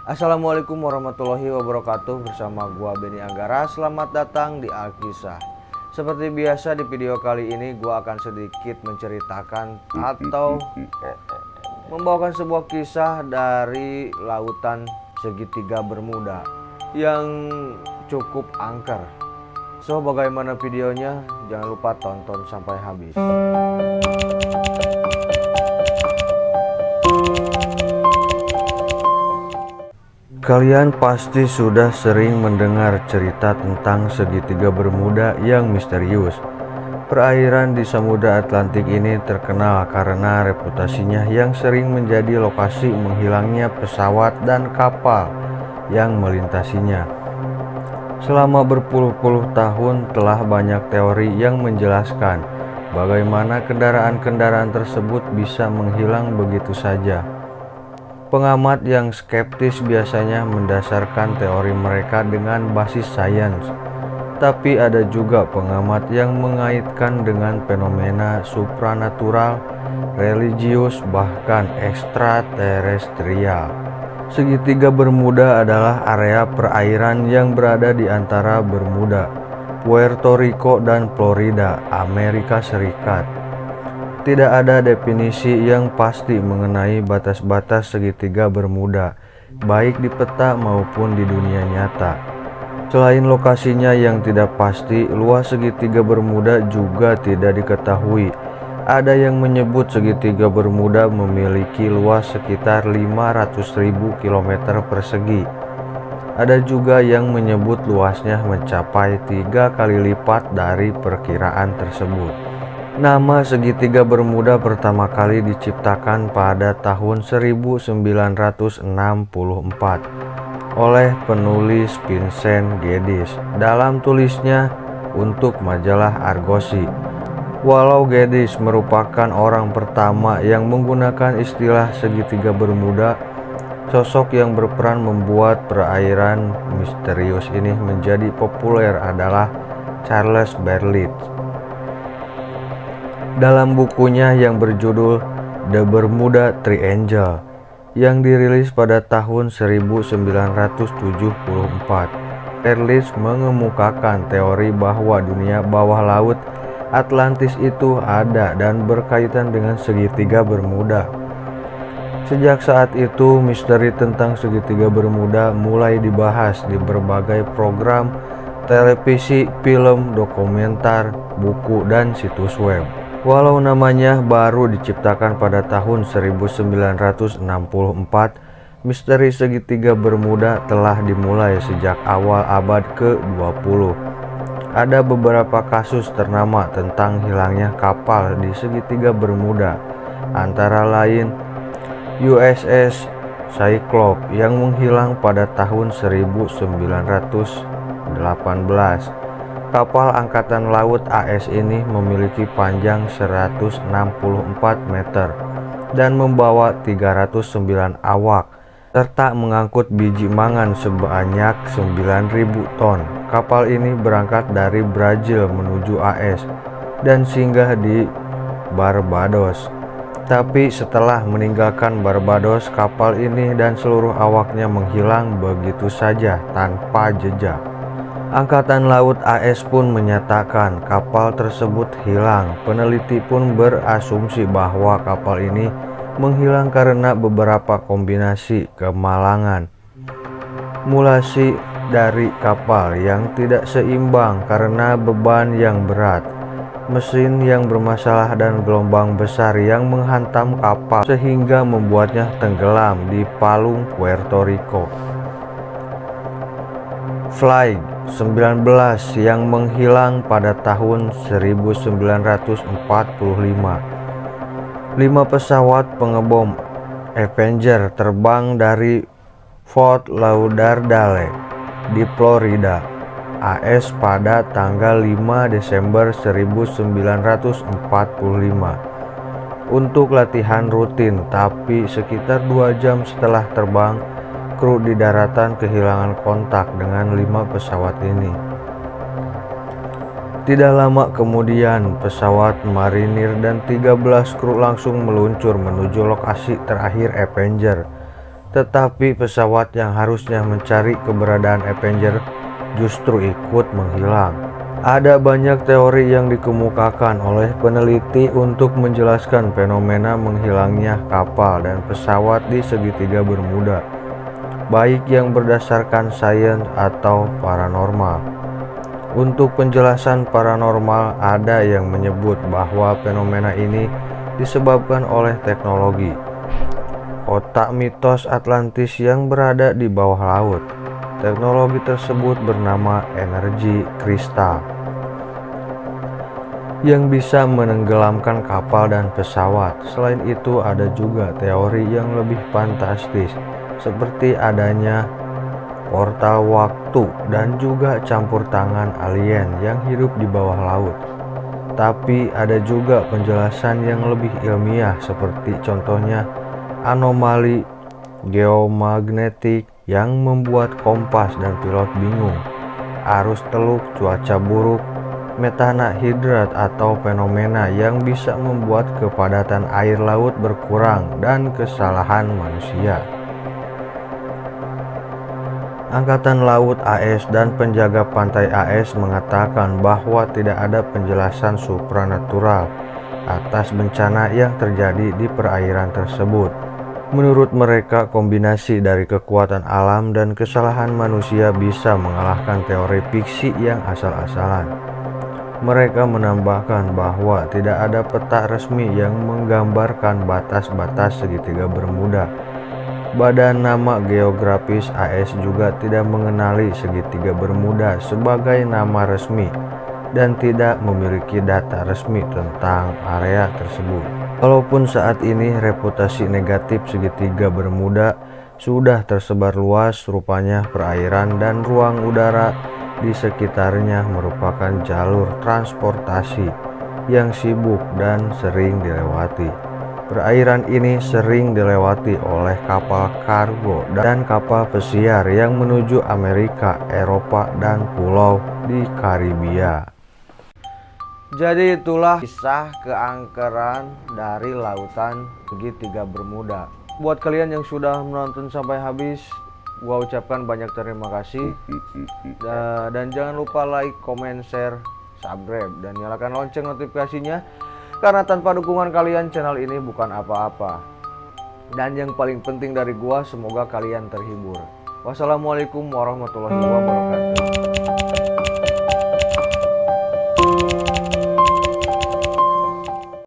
Assalamualaikum warahmatullahi wabarakatuh. Bersama gua Benny Anggara. Selamat datang di Alkisah. Seperti biasa di video kali ini gua akan sedikit menceritakan atau membawakan sebuah kisah dari lautan segitiga Bermuda yang cukup angker. So, bagaimana videonya? Jangan lupa tonton sampai habis. Kalian pasti sudah sering mendengar cerita tentang segitiga Bermuda yang misterius. Perairan di Samudra Atlantik ini terkenal karena reputasinya yang sering menjadi lokasi menghilangnya pesawat dan kapal yang melintasinya. Selama berpuluh-puluh tahun telah banyak teori yang menjelaskan bagaimana kendaraan-kendaraan tersebut bisa menghilang begitu saja. Pengamat yang skeptis biasanya mendasarkan teori mereka dengan basis sains, tapi ada juga pengamat yang mengaitkan dengan fenomena supranatural, religius, bahkan ekstraterestrial. Segitiga Bermuda adalah area perairan yang berada di antara Bermuda, Puerto Rico, dan Florida, Amerika Serikat. Tidak ada definisi yang pasti mengenai batas-batas segitiga Bermuda, baik di peta maupun di dunia nyata. Selain lokasinya yang tidak pasti, luas segitiga Bermuda juga tidak diketahui. Ada yang menyebut segitiga Bermuda memiliki luas sekitar 500.000 km persegi. Ada juga yang menyebut luasnya mencapai 3 kali lipat dari perkiraan tersebut. Nama segitiga Bermuda pertama kali diciptakan pada tahun 1964 oleh penulis Vincent Geddes dalam tulisnya untuk majalah Argosy. Walau Geddes merupakan orang pertama yang menggunakan istilah segitiga Bermuda, sosok yang berperan membuat perairan misterius ini menjadi populer adalah Charles Berlitz. Dalam bukunya yang berjudul The Bermuda Triangle yang dirilis pada tahun 1974, Berlitz mengemukakan teori bahwa dunia bawah laut Atlantis itu ada dan berkaitan dengan segitiga Bermuda. Sejak saat itu, misteri tentang segitiga Bermuda mulai dibahas di berbagai program televisi, film, dokumenter, buku, dan situs web. Walau namanya baru diciptakan pada tahun 1964, misteri segitiga Bermuda telah dimulai sejak awal abad ke-20. Ada beberapa kasus ternama tentang hilangnya kapal di segitiga Bermuda, antara lain USS Cyclops yang menghilang pada tahun 1918. Kapal Angkatan Laut AS ini memiliki panjang 164 meter dan membawa 309 awak, serta mengangkut biji mangan sebanyak 9.000 ton. Kapal ini berangkat dari Brazil menuju AS dan singgah di Barbados. Tapi setelah meninggalkan Barbados, kapal ini dan seluruh awaknya menghilang begitu saja tanpa jejak. Angkatan Laut AS pun menyatakan kapal tersebut hilang. Peneliti pun berasumsi bahwa kapal ini menghilang karena beberapa kombinasi kemalangan. Mulasi dari kapal yang tidak seimbang karena beban yang berat, mesin yang bermasalah, dan gelombang besar yang menghantam kapal sehingga membuatnya tenggelam di palung Puerto Rico. Flight 19 yang menghilang pada tahun 1945. 5 pesawat pengebom Avenger terbang dari Fort Lauderdale di Florida, AS pada tanggal 5 Desember 1945 untuk latihan rutin, tapi sekitar 2 jam setelah terbang, kru di daratan kehilangan kontak dengan 5 pesawat ini. Tidak lama kemudian, pesawat marinir dan 13 kru langsung meluncur menuju lokasi terakhir Avenger. Tetapi pesawat yang harusnya mencari keberadaan Avenger justru ikut menghilang. Ada banyak teori yang dikemukakan oleh peneliti untuk menjelaskan fenomena menghilangnya kapal dan pesawat di segitiga Bermuda, baik yang berdasarkan sains atau paranormal. Untuk penjelasan paranormal, ada yang menyebut bahwa fenomena ini disebabkan oleh teknologi otak mitos Atlantis yang berada di bawah laut. Teknologi tersebut bernama energi kristal yang bisa menenggelamkan kapal dan pesawat. Selain itu, ada juga teori yang lebih fantastis seperti adanya portal waktu dan juga campur tangan alien yang hidup di bawah laut. Tapi ada juga penjelasan yang lebih ilmiah seperti contohnya anomali geomagnetik yang membuat kompas dan pilot bingung, arus teluk, cuaca buruk, metana hidrat atau fenomena yang bisa membuat kepadatan air laut berkurang dan kesalahan manusia. Angkatan Laut AS dan penjaga pantai AS mengatakan bahwa tidak ada penjelasan supranatural atas bencana yang terjadi di perairan tersebut. Menurut mereka, kombinasi dari kekuatan alam dan kesalahan manusia bisa mengalahkan teori fiksi yang asal-asalan. Mereka menambahkan bahwa tidak ada peta resmi yang menggambarkan batas-batas segitiga Bermuda. Badan Nama Geografis AS juga tidak mengenali segitiga Bermuda sebagai nama resmi dan tidak memiliki data resmi tentang area tersebut. Walaupun saat ini reputasi negatif segitiga Bermuda sudah tersebar luas, rupanya perairan dan ruang udara di sekitarnya merupakan jalur transportasi yang sibuk dan sering dilewati. Perairan ini sering dilewati oleh kapal kargo dan kapal pesiar yang menuju Amerika, Eropa, dan pulau di Karibia. Jadi itulah kisah keangkeran dari lautan segitiga Bermuda. Buat kalian yang sudah menonton sampai habis, gua ucapkan banyak terima kasih. Dan jangan lupa like, comment, share, subscribe, dan nyalakan lonceng notifikasinya. Karena tanpa dukungan kalian, channel ini bukan apa-apa. Dan yang paling penting dari gua, semoga kalian terhibur. Wassalamualaikum warahmatullahi wabarakatuh.